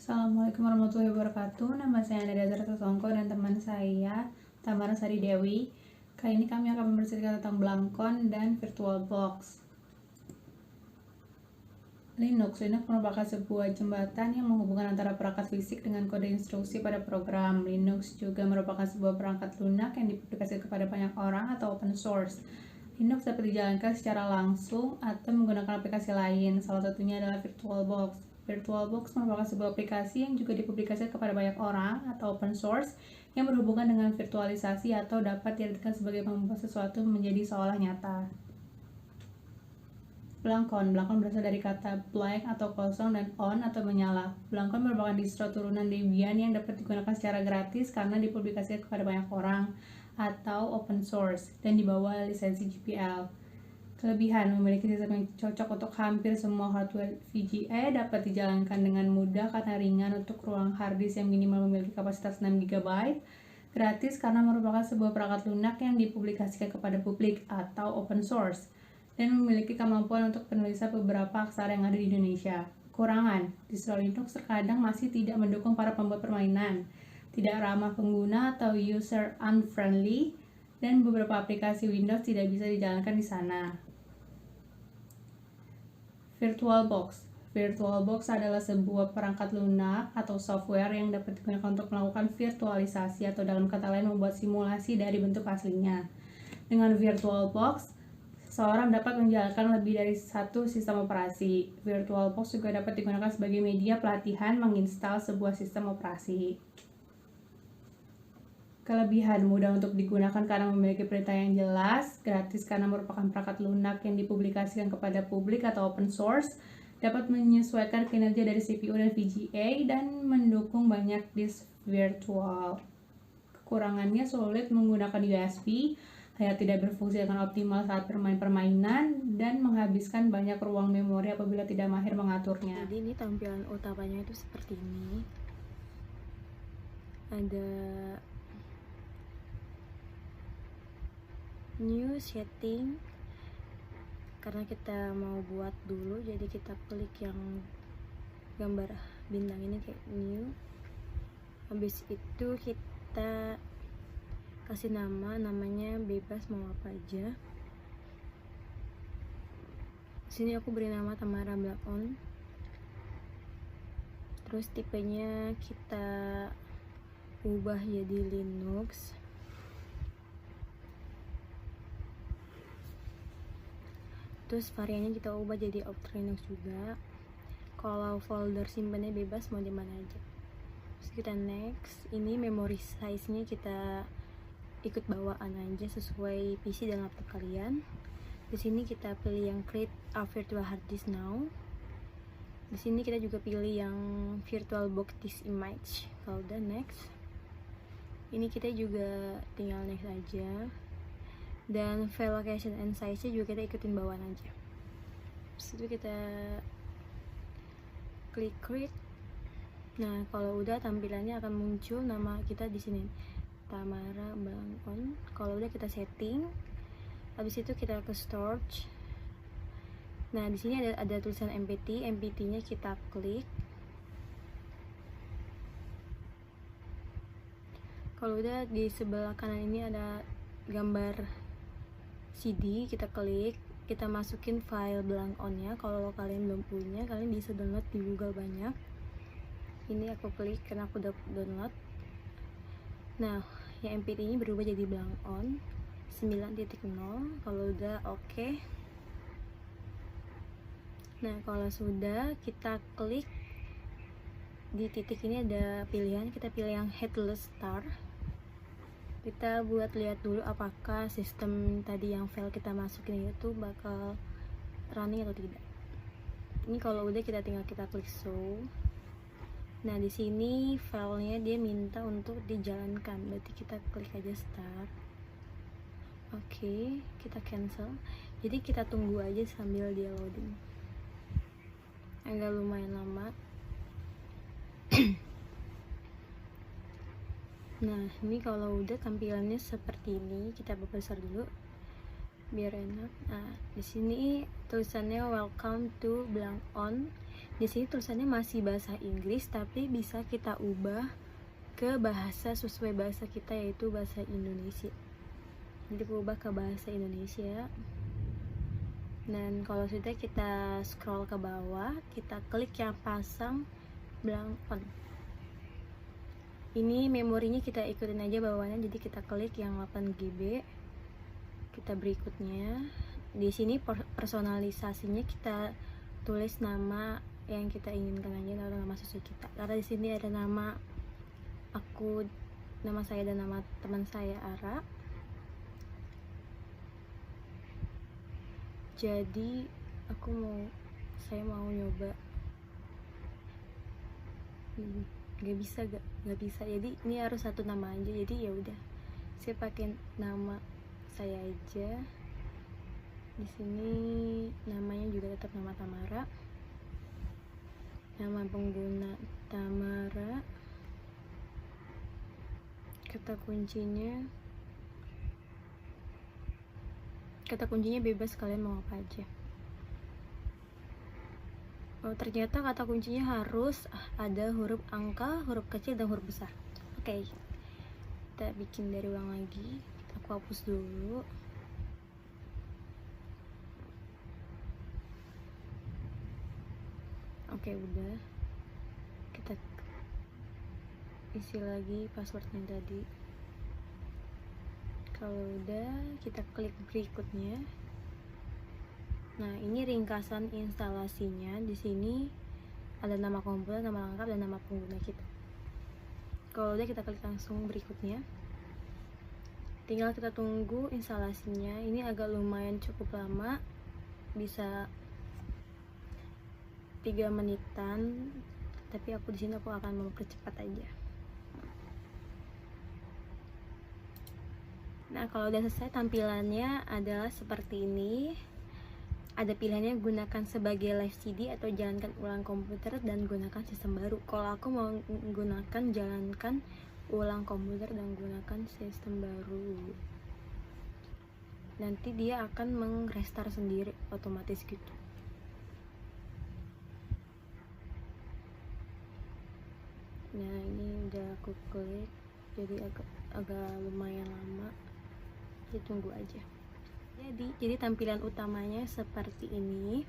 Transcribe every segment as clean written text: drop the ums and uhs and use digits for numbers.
Assalamualaikum warahmatullahi wabarakatuh. Nama saya Nada Zarta Songko dan teman saya Tamara Sari Dewi. Kali ini kami akan bercerita tentang Blancon dan VirtualBox. Linux merupakan sebuah jembatan yang menghubungkan antara perangkat fisik dengan kode instruksi pada program. Linux juga merupakan sebuah perangkat lunak yang dipublikasikan kepada banyak orang atau open source. Linux dapat dijalankan secara langsung atau menggunakan aplikasi lain, salah satunya adalah VirtualBox. VirtualBox merupakan sebuah aplikasi yang juga dipublikasikan kepada banyak orang atau open source yang berhubungan dengan virtualisasi atau dapat diartikan sebagai membuat sesuatu menjadi seolah nyata. Blancon berasal dari kata blank atau kosong dan on atau menyala. Blancon merupakan distro turunan Debian yang dapat digunakan secara gratis karena dipublikasikan kepada banyak orang atau open source dan di bawah lisensi GPL. Kelebihan: memiliki sistem yang cocok untuk hampir semua hardware VGA, dapat dijalankan dengan mudah karena ringan untuk ruang harddisk yang minimal memiliki kapasitas 6 GB, gratis karena merupakan sebuah perangkat lunak yang dipublikasikan kepada publik atau open source, dan memiliki kemampuan untuk penulisan beberapa aksara yang ada di Indonesia. Kekurangan: distro Linux terkadang masih tidak mendukung para pembuat permainan, tidak ramah pengguna atau user unfriendly, dan beberapa aplikasi Windows tidak bisa dijalankan di sana. VirtualBox adalah sebuah perangkat lunak atau software yang dapat digunakan untuk melakukan virtualisasi atau dalam kata lain membuat simulasi dari bentuk aslinya. Dengan VirtualBox, seseorang dapat menjalankan lebih dari satu sistem operasi. VirtualBox juga dapat digunakan sebagai media pelatihan menginstal sebuah sistem operasi. Kelebihan: mudah untuk digunakan karena memiliki perintah yang jelas, gratis karena merupakan perangkat lunak yang dipublikasikan kepada publik atau open source, dapat menyesuaikan kinerja dari CPU dan VGA, dan mendukung banyak disk virtual. Kekurangannya: sulit menggunakan USB, hanya tidak berfungsi dengan optimal saat bermain permainan, dan menghabiskan banyak ruang memori apabila tidak mahir mengaturnya. Jadi ini tampilan utamanya itu seperti ini. Ada new setting karena kita mau buat dulu, jadi kita klik yang gambar bintang ini kayak new. Habis itu kita kasih namanya bebas, mau apa aja. Sini aku beri nama Tamara Blancon. Terus tipenya kita ubah jadi Linux. Terus variannya kita ubah jadi Opti Linux juga. Kalau folder simpannya bebas, mau di mana aja. Terus kita next. Ini memory size-nya kita ikut bawaan aja sesuai PC dan laptop kalian. Di sini kita pilih yang create a virtual hard disk now. Di sini kita juga pilih yang VirtualBox disk image. Kalau udah next. Ini kita juga tinggal next aja. Dan file location and size nya juga kita ikutin bawaan aja. Terus itu kita klik create. Nah, kalau udah tampilannya akan muncul nama kita di sini, Tamara Blancon. Kalau udah kita setting. Habis itu kita ke storage. Nah, di sini ada tulisan MPT-nya kita klik. Kalau udah di sebelah kanan ini ada gambar CD, kita klik, kita masukin file Blancon-nya. Kalau kalian belum punya, kalian bisa download di Google banyak. Ini aku klik karena aku udah download. Nah, yang MPT ini berubah jadi Blancon 9.0. Kalau udah oke. Nah, kalau sudah, kita klik di titik ini ada pilihan, kita pilih yang headless start. Kita buat lihat dulu apakah sistem tadi yang file kita masukin itu bakal running atau tidak. Ini kalau udah kita tinggal kita klik show. Nah, di sini filenya dia minta untuk dijalankan, berarti kita klik aja start. Oke, kita cancel. Jadi kita tunggu aja sambil dia loading. Agak lumayan lama. Nah, ini kalau udah tampilannya seperti ini, kita besar dulu biar enak. Nah, di sini tulisannya welcome to Blancon. Di sini tulisannya masih bahasa Inggris, tapi bisa kita ubah ke bahasa sesuai bahasa kita, yaitu bahasa Indonesia. Jadi berubah ke bahasa Indonesia. Dan kalau sudah, kita scroll ke bawah, kita klik yang pasang blank on. Ini memorinya kita ikutin aja bawaannya, jadi kita klik yang 8 GB. Kita berikutnya, di sini personalisasinya kita tulis nama yang kita inginkan aja, atau nama sesuai kita. Karena di sini ada nama aku, nama saya, dan nama teman saya, Ara. Jadi saya mau nyoba. Gak bisa, jadi ini harus satu nama aja. Jadi ya udah, saya pakai nama saya aja. Di sini namanya juga tetap nama Tamara, nama pengguna Tamara. Kata kuncinya bebas, kalian mau apa aja. Oh, ternyata kata kuncinya harus ada huruf angka, huruf kecil, dan huruf besar. Oke, kita bikin dari ulang lagi. Aku hapus dulu. Oke, udah. Kita isi lagi passwordnya tadi. Kalau udah, kita klik berikutnya. Nah, ini ringkasan instalasinya. Di sini ada nama komputer, nama lengkap, dan nama pengguna kita. Kalau udah, kita klik langsung berikutnya. Tinggal kita tunggu instalasinya. Ini agak lumayan cukup lama, bisa 3 menitan. Tapi di sini aku akan mempercepat aja. Nah, kalau udah selesai, tampilannya adalah seperti ini. Ada pilihannya, gunakan sebagai live CD atau jalankan ulang komputer dan gunakan sistem baru. Kalau aku mau menggunakan jalankan ulang komputer dan gunakan sistem baru. Nanti dia akan mengrestart sendiri otomatis gitu. Nah, ini udah aku klik, jadi agak lumayan lama. Tunggu aja. Jadi tampilan utamanya seperti ini.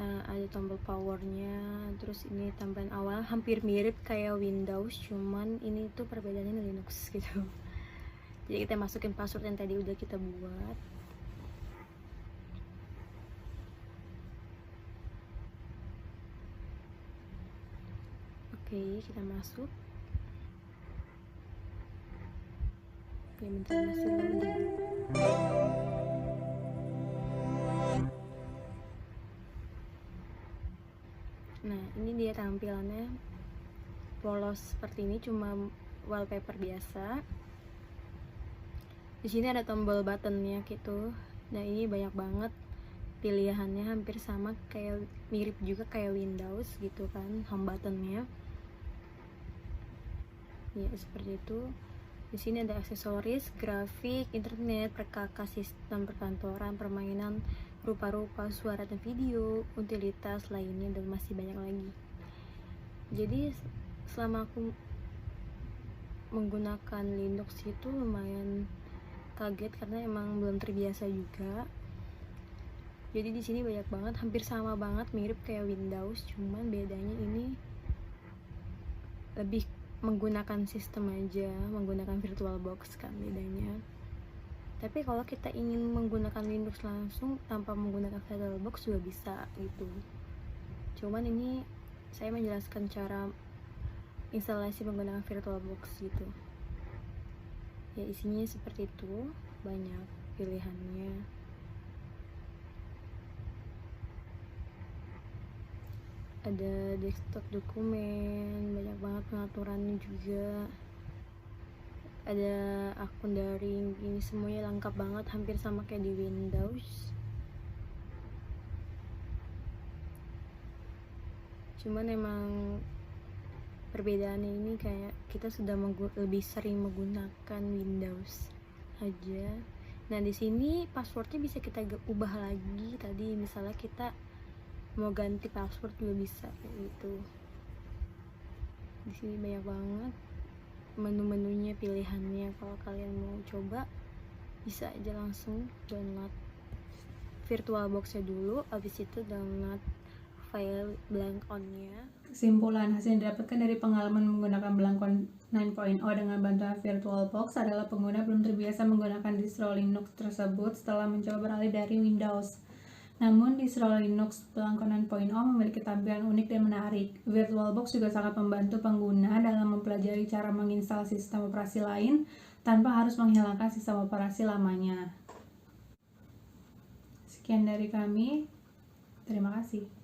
Ada tombol powernya, terus ini tampilan awal hampir mirip kayak Windows, cuman ini tuh perbedaannya Linux gitu. Jadi kita masukin password yang tadi udah kita buat. Oke, kita masuk. Oke, bentar, masih loading. Nah, ini dia tampilannya, polos seperti ini, cuma wallpaper biasa. Di sini ada tombol buttonnya gitu. Nah, ini banyak banget pilihannya, hampir sama kayak, mirip juga kayak Windows gitu kan, home buttonnya. Ya, seperti itu. Di sini ada aksesoris, grafik, internet, perkakas, sistem perkantoran, permainan, rupa-rupa, suara dan video, utilitas lainnya, dan masih banyak lagi. Jadi selama aku menggunakan Linux itu lumayan kaget karena emang belum terbiasa juga. Jadi di sini banyak banget, hampir sama banget, mirip kayak Windows, cuman bedanya ini lebih menggunakan sistem aja, menggunakan VirtualBox kan bedanya. Tapi kalau kita ingin menggunakan Linux langsung tanpa menggunakan VirtualBox juga bisa gitu. Cuman ini saya menjelaskan cara instalasi menggunakan VirtualBox gitu. Ya, isinya seperti itu, banyak pilihannya. Ada desktop dokumen, banyak banget pengaturannya juga. Ada akun daring, ini semuanya lengkap banget, hampir sama kayak di Windows. Cuman emang perbedaannya ini kayak kita sudah lebih sering menggunakan Windows aja. Nah, di sini passwordnya bisa kita ubah lagi. Tadi misalnya kita mau ganti password juga bisa kayak gitu. Di sini banyak banget menu-menunya, pilihannya. Kalau kalian mau coba bisa aja langsung download VirtualBox-nya dulu, habis itu download file Blank-on-nya. Kesimpulan, hasil yang didapatkan dari pengalaman menggunakan Blank-on 9.0 dengan bantuan VirtualBox adalah pengguna belum terbiasa menggunakan distro Linux tersebut setelah mencoba beralih dari Windows. Namun, distro Linux Blank-on 9.0 memiliki tampilan unik dan menarik. VirtualBox juga sangat membantu pengguna dalam mempelajari cara menginstal sistem operasi lain tanpa harus menghilangkan sistem operasi lamanya. Sekian dari kami. Terima kasih.